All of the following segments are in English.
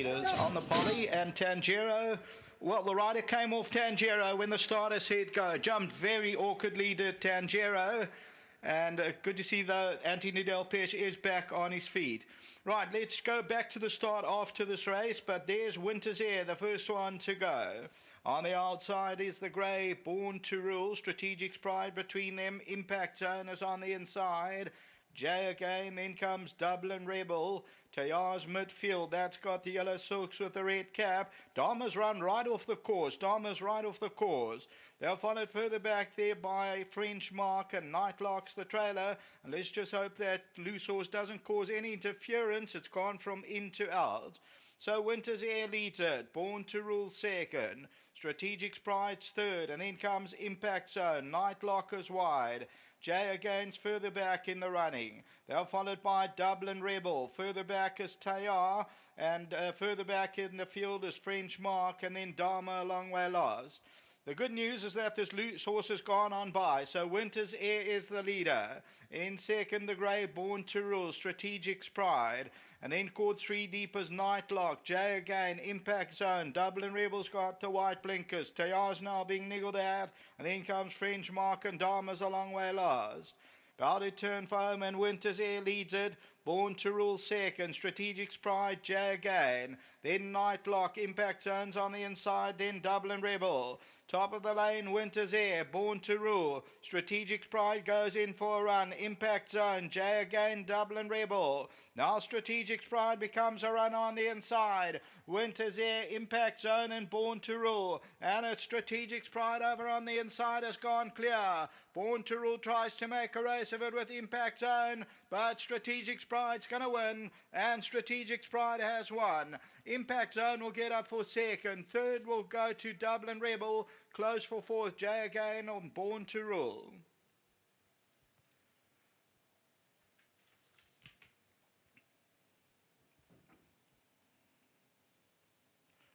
leaders on the poly, and Tanjero, well, the rider came off Tanjero when the starter said go. Jumped very awkwardly, did Tanjero. And good to see, though, Anthony Del Pesce is back on his feet. Right, let's go back to the start after this race, but there's Winter's Air, the first one to go. On the outside is the grey Born to Rule, Strategic's Pride between them, Impact Zone is on the inside. Jay again, then comes Dublin Rebel. Tayar's midfield, that's got the yellow silks with the red cap. Dharma's run right off the course. They're followed further back there by French Mark and Nightlock's the trailer. And let's just hope that Loose Horse doesn't cause any interference. It's gone from in to out. So Winter's Air leads it. Born to Rule second. Strategic's Pride's third. And then comes Impact Zone. Nightlockers wide. Jay again's further back in the running. They're followed by Dublin Rebel. Further back is Tayar. And further back in the field is French Mark. And then Dharma a long way lost. The good news is that this Loose Horse has gone on by. So Winter's Air is the leader. In second, the grey Born to Rule, Strategic's Pride. And then caught three deep as Nightlock. Jay again, Impact Zone. Dublin Rebels got the white blinkers. Tayar's now being niggled at. And then comes French Mark and Dharma's a long way lost. About to turn for home and Winter's Air leads it. Born to Rule second. Strategic's Pride, Jay again. Then Nightlock, Impact Zone's on the inside. Then Dublin Rebel. Top of the lane, Winter's Air, Born to Rule. Strategic's Pride goes in for a run. Impact Zone, Jay again, Dublin Rebel. Now Strategic's Pride becomes a runner on the inside. Winter's Air, Impact Zone and Born to Rule. And it's Strategic's Pride over on the inside has gone clear. Born to Rule tries to make a race of it with Impact Zone, but Strategic's Pride's going to win, and Strategic's Pride has won. Impact Zone will get up for second. Third will go to Dublin Rebel. Close for fourth, Jay again on Born to Rule.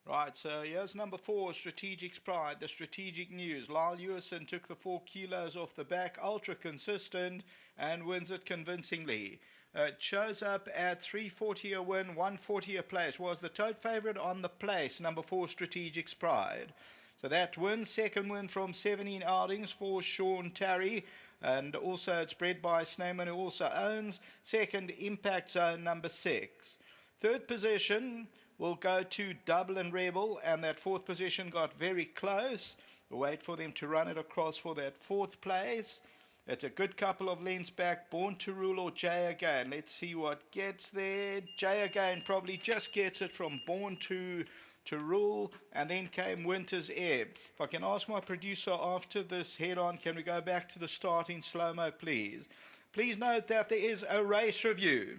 Right, so here's number 4, Strategic's Pride, the strategic news. Lyle Ewison took the 4 kilos off the back, ultra consistent, and wins it convincingly. It shows up at 340 a win, 140 a place. Was the tote favourite on the place, number 4, Strategic's Pride. So that win, second win from 17 outings for Sean Tarry. And also it's bred by Snowman, who also owns. Second, Impact Zone, number 6. Third position will go to Dublin Rebel, and that fourth position got very close. We'll wait for them to run it across for that fourth place. It's a good couple of lengths back, Born to Rule or Jay again. Let's see what gets there. Jay again probably just gets it from Born to Rule, and then came Winter's Air. If I can ask my producer after this head-on, can we go back to the start in slow-mo, please? Please note that there is a race review.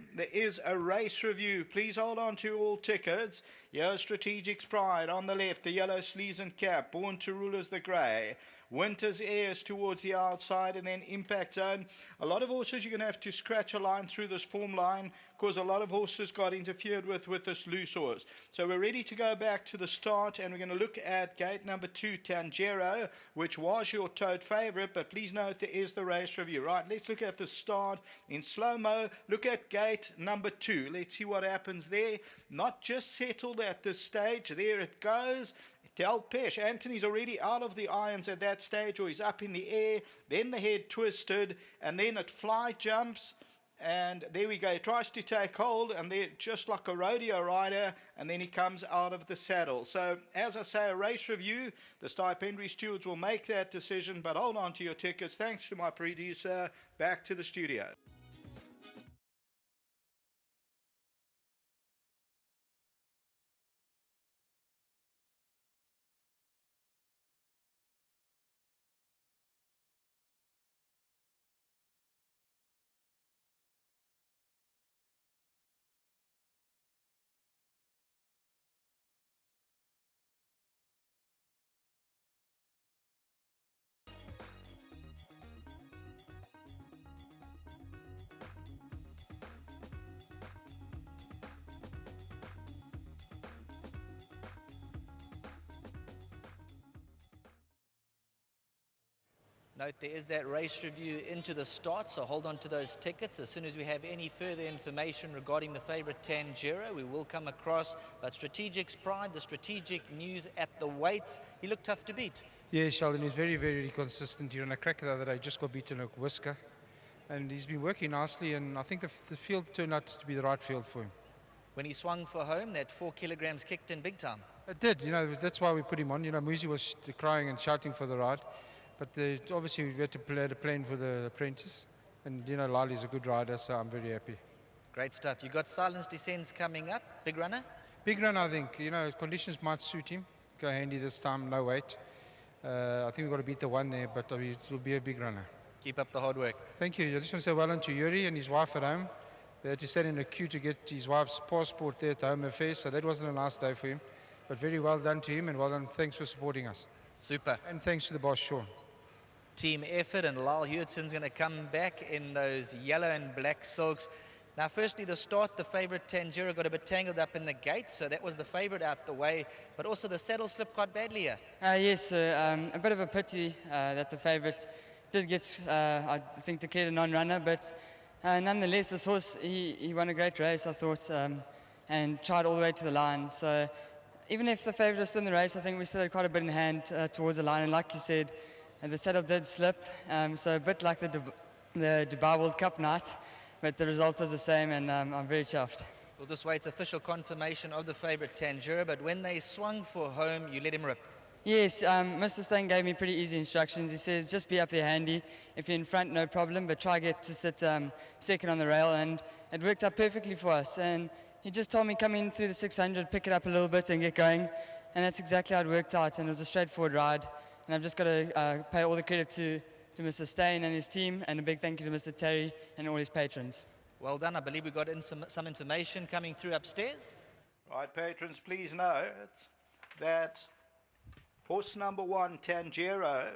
Please hold on to all tickets. Here's Strategic's Pride on the left, the yellow sleeves and cap. Born to Rule is the grey. Winter's Air is towards the outside, and then Impact Zone. A lot of horses, you're going to have to scratch a line through this form line because a lot of horses got interfered with this Loose Horse. So we're ready to go back to the start, and we're going to look at gate number 2, Tanjero, which was your tote favourite, but please note there is the race review. Right, let's look at the start in slow-mo. Look at gate number 2. Let's see what happens there. Not just settled at this stage. There it goes. Del Pesce, Anthony's already out of the irons at that stage, or he's up in the air. Then the head twisted, and then it fly jumps, and there we go. He tries to take hold, and they're just like a rodeo rider, and then he comes out of the saddle. So, as I say, a race review. The stipendiary stewards will make that decision, but hold on to your tickets. Thanks to my producer. Back to the studio. Note there is that race review into the start, so hold on to those tickets. As soon as we have any further information regarding the favourite Tanjiro, we will come across. But Strategic's Pride, the strategic news at the weights, he looked tough to beat. Yeah, Sheldon is very, very consistent here. On a cracker the other day, just got beaten at Whisker. And he's been working nicely, and I think the field turned out to be the right field for him. When he swung for home, that 4 kilograms kicked in big time. It did, that's why we put him on. Muzi was crying and shouting for the ride. But obviously we had to play the plane for the apprentice. And, Lali's a good rider, so I'm very happy. Great stuff. You got Silence Descents coming up. Big runner? Big runner, I think. Conditions might suit him. Go handy this time, no weight. I think we've got to beat the one there, but it will be a big runner. Keep up the hard work. Thank you. I just want to say well done to Yuri and his wife at home. They had to stand in a queue to get his wife's passport there at the Home Affairs, so that wasn't a nice day for him. But very well done to him, and well done. Thanks for supporting us. Super. And thanks to the boss, Sean. Team effort, and Lyle Hewittson's going to come back in those yellow and black silks. Now, firstly, the start, the favourite Tanjiro got a bit tangled up in the gate, so that was the favourite out the way. But also the saddle slipped quite badly here. Yes, a bit of a pity that the favourite did get, I think, declared a non-runner. But nonetheless, this horse, he won a great race, I thought, and tried all the way to the line. So even if the favourite was still in the race, I think we still had quite a bit in hand towards the line. And like you said, the saddle did slip, so a bit like the Dubai World Cup night. But the result was the same, and I'm very chuffed. We'll just wait official confirmation of the favourite Tanjiro, but when they swung for home, you let him rip. Yes, Mr. Stein gave me pretty easy instructions. He says, just be up there handy. If you're in front, no problem, but try get to sit second on the rail, and it worked out perfectly for us. And he just told me, come in through the 600, pick it up a little bit and get going. And that's exactly how it worked out, and it was a straightforward ride. And I've just got to pay all the credit to Mr. Stein and his team, and a big thank you to Mr. Terry and all his patrons. Well done. I believe we got in some information coming through upstairs. Right, patrons, please note that horse number 1, Tanjiro,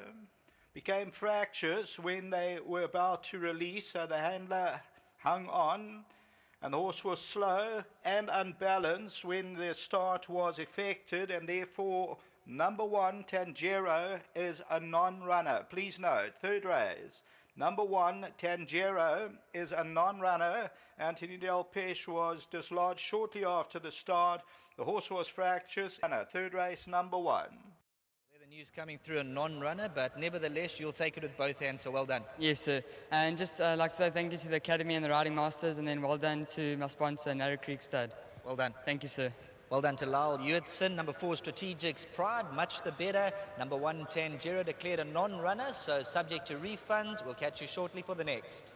became fractious when they were about to release, so the handler hung on, and the horse was slow and unbalanced when the start was effected, and therefore number 1, Tanjiro, is a non-runner. Please note, third race. Number 1, Tanjiro, is a non-runner. Anthony Del Pesh was dislodged shortly after the start. The horse was fractious. Third race, number 1. The news coming through, a non-runner, but nevertheless, you'll take it with both hands, so well done. Yes, sir. And just like to say thank you to the Academy and the Riding Masters, and then well done to my sponsor, Narrow Creek Stud. Well done. Thank you, sir. Well done to Lyle Hewitson. Number 4, Strategic's Pride, much the better. Number 1, Tanjiro, declared a non-runner, so subject to refunds. We'll catch you shortly for the next.